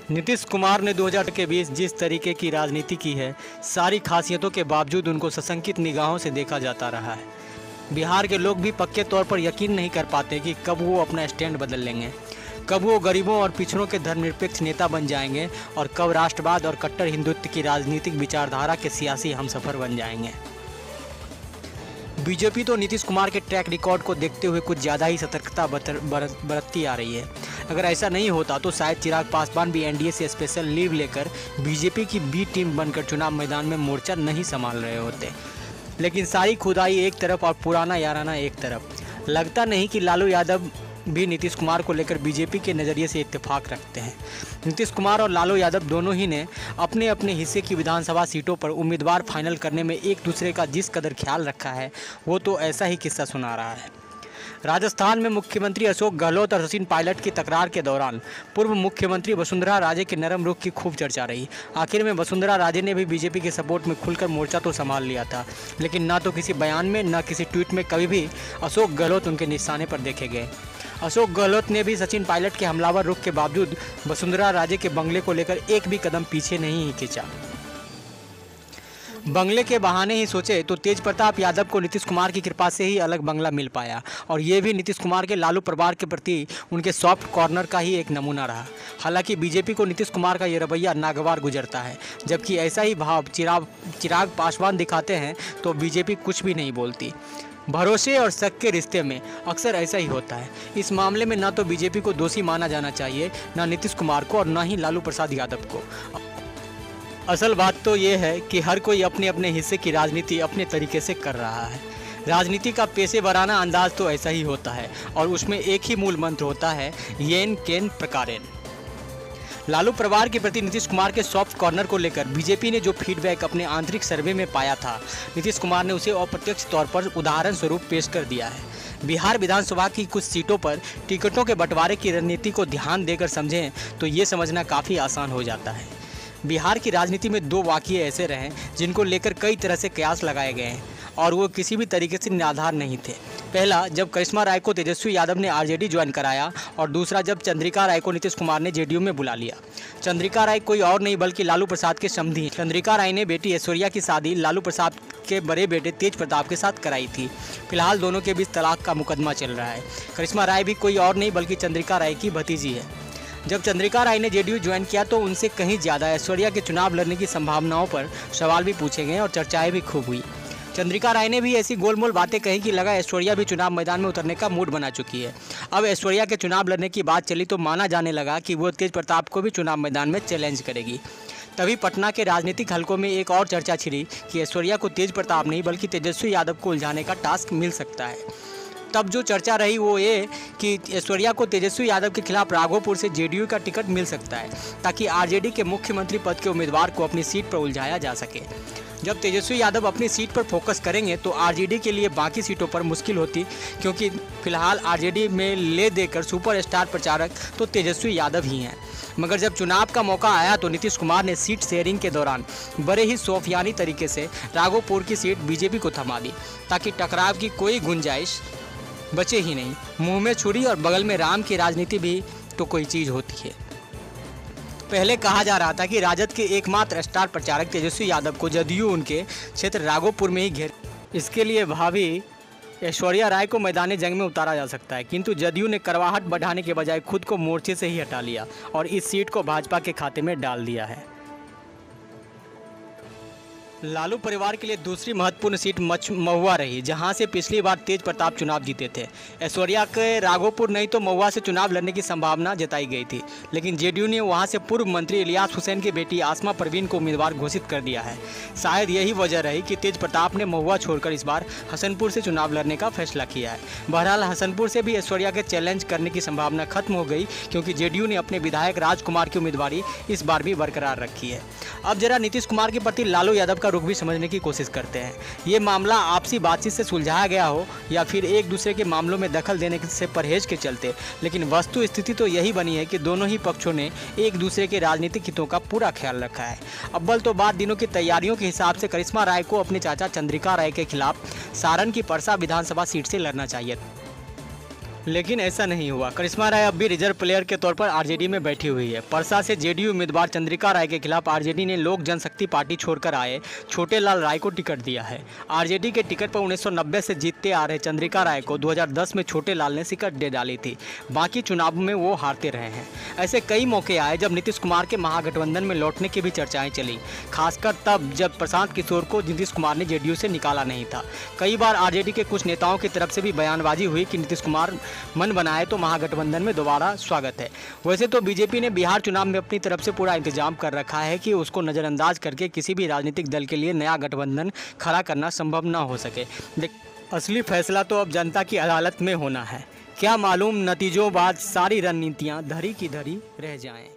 नीतीश कुमार ने 2000 के बीच जिस तरीके की राजनीति की है, सारी खासियतों के बावजूद उनको सशंकित निगाहों से देखा जाता रहा है। बिहार के लोग भी पक्के तौर पर यकीन नहीं कर पाते कि कब वो अपना स्टैंड बदल लेंगे, कब वो गरीबों और पिछड़ों के धर्मनिरपेक्ष नेता बन जाएंगे और कब राष्ट्रवाद और कट्टर हिंदुत्व की राजनीतिक विचारधारा के सियासी हमसफर बन जाएंगे। बीजेपी तो नीतीश कुमार के ट्रैक रिकॉर्ड को देखते हुए कुछ ज़्यादा ही सतर्कता बरतती आ रही है। अगर ऐसा नहीं होता तो शायद चिराग पासवान भी एनडीए से स्पेशल लीव लेकर बीजेपी की बी टीम बनकर चुनाव मैदान में मोर्चा नहीं संभाल रहे होते। लेकिन सारी खुदाई एक तरफ और पुराना याराना एक तरफ। लगता नहीं कि लालू यादव भी नीतीश कुमार को लेकर बीजेपी के नज़रिए से इत्तेफाक रखते हैं। नीतीश कुमार और लालू यादव दोनों ही ने अपने अपने हिस्से की विधानसभा सीटों पर उम्मीदवार फाइनल करने में एक दूसरे का जिस कदर ख्याल रखा है, वो तो ऐसा ही किस्सा सुना रहा है। राजस्थान में मुख्यमंत्री अशोक गहलोत और सचिन पायलट की तकरार के दौरान पूर्व मुख्यमंत्री वसुंधरा राजे के नरम रुख की खूब चर्चा रही। आखिर में वसुंधरा राजे ने भी बीजेपी के सपोर्ट में खुलकर मोर्चा तो संभाल लिया था, लेकिन ना तो किसी बयान में ना किसी ट्वीट में कभी भी अशोक गहलोत उनके निशाने पर देखे गए। अशोक गहलोत ने भी सचिन पायलट के हमलावर रुख के बावजूद वसुंधरा राजे के बंगले को लेकर एक भी कदम पीछे नहीं खींचा। बंगले के बहाने ही सोचे तो तेज प्रताप यादव को नीतीश कुमार की कृपा से ही अलग बंगला मिल पाया, और ये भी नीतीश कुमार के लालू परिवार के प्रति उनके सॉफ्ट कॉर्नर का ही एक नमूना रहा। हालांकि बीजेपी को नीतीश कुमार का ये रवैया नागवार गुजरता है। जबकि ऐसा ही भाव चिराग पासवान दिखाते हैं तो बीजेपी कुछ भी नहीं बोलती। भरोसे और शक के रिश्ते में अक्सर ऐसा ही होता है। इस मामले में ना तो बीजेपी को दोषी माना जाना चाहिए, ना नीतीश कुमार को और ना ही लालू प्रसाद यादव को। असल बात तो ये है कि हर कोई अपने अपने हिस्से की राजनीति अपने तरीके से कर रहा है। राजनीति का पेशेवराना अंदाज तो ऐसा ही होता है और उसमें एक ही मूल मंत्र होता है, येन केन प्रकारेन। लालू परिवार के प्रति नीतीश कुमार के सॉफ्ट कॉर्नर को लेकर बीजेपी ने जो फीडबैक अपने आंतरिक सर्वे में पाया था, नीतीश कुमार ने उसे अप्रत्यक्ष तौर पर उदाहरण स्वरूप पेश कर दिया है। बिहार विधानसभा की कुछ सीटों पर टिकटों के बंटवारे की रणनीति को ध्यान देकर समझें तो ये समझना काफ़ी आसान हो जाता है। बिहार की राजनीति में दो वाक़ये ऐसे रहे जिनको लेकर कई तरह से कयास लगाए गए हैं और वो किसी भी तरीके से निराधार नहीं थे। पहला, जब करिश्मा राय को तेजस्वी यादव ने आरजेडी ज्वाइन कराया, और दूसरा जब चंद्रिका राय को नीतीश कुमार ने जेडीयू में बुला लिया। चंद्रिका राय कोई और नहीं बल्कि लालू प्रसाद के समधी। चंद्रिका राय ने बेटी ऐश्वर्या की शादी लालू प्रसाद के बड़े बेटे तेज प्रताप के साथ कराई थी। फिलहाल दोनों के बीच तलाक का मुकदमा चल रहा है। करिश्मा राय भी कोई और नहीं बल्कि चंद्रिका राय की भतीजी है। जब चंद्रिका राय ने जेडीयू ज्वाइन किया तो उनसे कहीं ज़्यादा ऐश्वर्या के चुनाव लड़ने की संभावनाओं पर सवाल भी पूछे गए और चर्चाएं भी खूब हुई। चंद्रिका राय ने भी ऐसी गोलमोल बातें कही कि लगा ऐश्वर्या भी चुनाव मैदान में उतरने का मूड बना चुकी है। अब ऐश्वर्या के चुनाव लड़ने की बात चली तो माना जाने लगा कि वो तेज प्रताप को भी चुनाव मैदान में चैलेंज करेगी। तभी पटना के राजनीतिक हलकों में एक और चर्चा छिड़ी कि ऐश्वर्या को तेज प्रताप नहीं बल्कि तेजस्वी यादव को उलझाने का टास्क मिल सकता है। तब जो चर्चा रही वो ये कि ऐश्वर्या को तेजस्वी यादव के खिलाफ राघोपुर से जेडीयू का टिकट मिल सकता है, ताकि आरजेडी के मुख्यमंत्री पद के उम्मीदवार को अपनी सीट पर उलझाया जा सके। जब तेजस्वी यादव अपनी सीट पर फोकस करेंगे तो आरजेडी के लिए बाकी सीटों पर मुश्किल होती, क्योंकि फिलहाल आरजेडी में ले देकर सुपरस्टार प्रचारक तो तेजस्वी यादव ही हैं। मगर जब चुनाव का मौका आया तो नीतीश कुमार ने सीट शेयरिंग के दौरान बड़े ही सोफियानी तरीके से राघोपुर की सीट बीजेपी को थमा दी, ताकि टकराव की कोई गुंजाइश बचे ही नहीं। मुंह में छुरी और बगल में राम की राजनीति भी तो कोई चीज़ होती है। पहले कहा जा रहा था कि राजद के एकमात्र स्टार प्रचारक तेजस्वी यादव को जदयू उनके क्षेत्र राघोपुर में ही घेर, इसके लिए भावी ऐश्वर्या राय को मैदानी जंग में उतारा जा सकता है, किंतु जदयू ने करवाहट बढ़ाने के बजाय खुद को मोर्चे से ही हटा लिया और इस सीट को भाजपा के खाते में डाल दिया है। लालू परिवार के लिए दूसरी महत्वपूर्ण सीट महुआ रही, जहां से पिछली बार तेज प्रताप चुनाव जीते थे। ऐश्वर्या के राघोपुर नहीं तो महुआ से चुनाव लड़ने की संभावना जताई गई थी, लेकिन जेडीयू ने वहां से पूर्व मंत्री इलियास हुसैन की बेटी आसमा परवीन को उम्मीदवार घोषित कर दिया है। शायद यही वजह रही कि तेज प्रताप ने महुआ छोड़कर इस बार हसनपुर से चुनाव लड़ने का फैसला किया है। बहरहाल हसनपुर से भी ऐश्वर्या के चैलेंज करने की संभावना खत्म हो गई, क्योंकि जेडीयू ने अपने विधायक राजकुमार की उम्मीदवारी इस बार भी बरकरार रखी है। अब जरा नीतीश कुमार के प्रति लालू यादव का रुख भी समझने की कोशिश करते हैं। ये मामला आपसी बातचीत से सुलझाया गया हो या फिर एक दूसरे के मामलों में दखल देने से परहेज के चलते, लेकिन वस्तु स्थिति तो यही बनी है कि दोनों ही पक्षों ने एक दूसरे के राजनीतिक हितों का पूरा ख्याल रखा है। अव्वल तो बाद दिनों की तैयारियों के हिसाब से करिश्मा राय को अपने चाचा चंद्रिका राय के खिलाफ सारण की परसा विधानसभा सीट से लड़ना चाहिए। लेकिन ऐसा नहीं हुआ। करिश्मा राय अब भी रिजर्व प्लेयर के तौर पर आरजेडी में बैठी हुई है। परसा से जेडीयू उम्मीदवार चंद्रिका राय के खिलाफ आरजेडी ने लोक जनशक्ति पार्टी छोड़कर आए छोटे लाल राय को टिकट दिया है। आरजेडी के टिकट पर 1990 से जीतते आ रहे चंद्रिका राय को 2010 में छोटे लाल ने टिकट दे डाली थी। बाकी चुनाव में वो हारते रहे हैं। ऐसे कई मौके आए जब नीतीश कुमार के महागठबंधन में लौटने की भी चर्चाएं चली, खासकर तब जब प्रशांत किशोर को नीतीश कुमार ने जेडीयू से निकाला नहीं था। कई बार आरजेडी के कुछ नेताओं की तरफ से भी बयानबाजी हुई कि नीतीश कुमार मन बनाए तो महागठबंधन में दोबारा स्वागत है। वैसे तो बीजेपी ने बिहार चुनाव में अपनी तरफ से पूरा इंतजाम कर रखा है कि उसको नज़रअंदाज करके किसी भी राजनीतिक दल के लिए नया गठबंधन खड़ा करना संभव न हो सके। असली फैसला तो अब जनता की अदालत में होना है। क्या मालूम नतीजों बाद सारी रणनीतियां धरी की धरी रह जाएं।